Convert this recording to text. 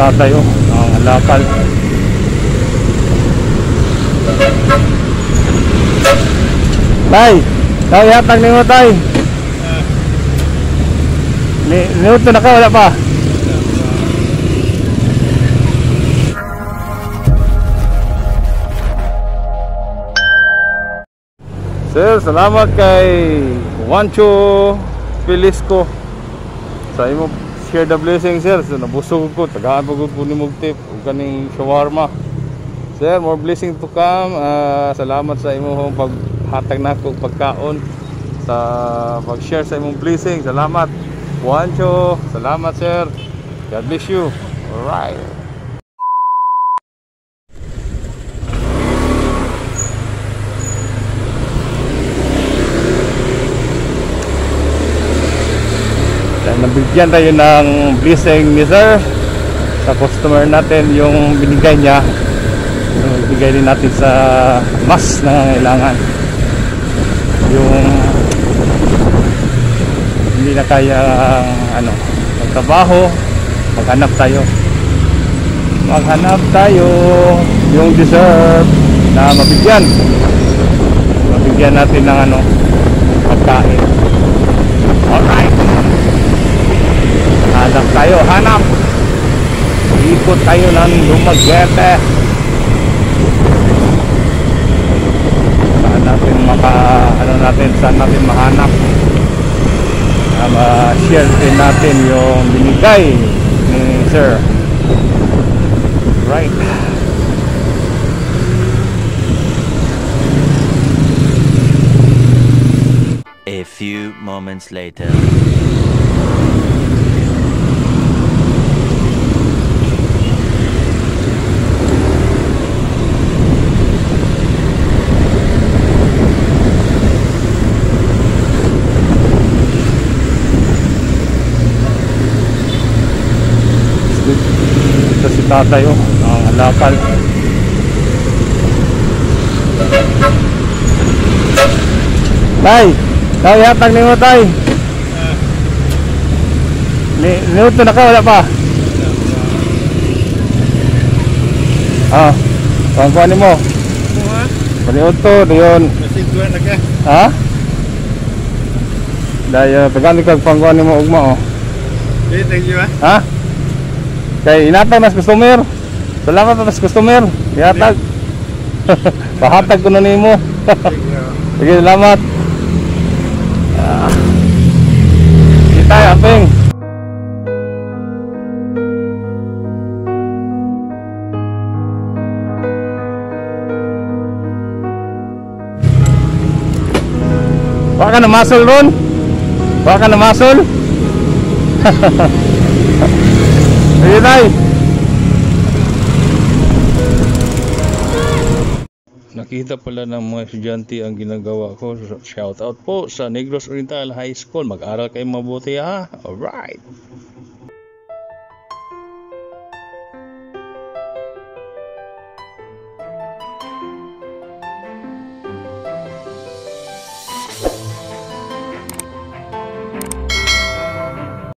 tatay oh, ang halakal. Tay, tay hatag ni mo tay. Niuto na ka, wala pa. Sir, salamat kay Juancho Pilisco sa imo share the blessing sir. So, nabusog ko, tagaan po ko ni Mugtip o kaning shawarma. Sir, more blessing to come. Salamat sa imong paghatag nako pagkaon, sa pag-share sa imong blessing. Salamat Juancho, salamat sir. God bless you. Alright. Nabigyan tayo ng blessing ni sir sa customer natin, yung binigay niya, yung ibigay din natin sa mas nangangailangan, yung hindi na kaya magtrabaho, maghanap tayo yung deserve na mabigyan natin ng pagkain. Alright, hanap ikot tayo ng Dumaguete. Saan natin mahanap, ma-share din natin yung binigay ni sir. Right, a few moments later. Ito si tatay oh, ang halakal. Tay, hatag ni mo tay. Niuto na ka, wala pa. Pangkuhan ni mo. Paniuto, diyon. Ha? Dahil pagkano kag pangkuhan ni mo ugma oh. Thank you ha? Kay inatag mas customer. Salamat mas customer. Ihatag. Pahatag ko na nimo. Sige, salamat. Kita apeng. Baka na muscle ron? Baka na muscle? Sige tayo. Nakita pala ng mga estudyante ang ginagawa ko. Shout out po sa Negros Oriental High School. Mag-aral kayo mabuti ha. Alright.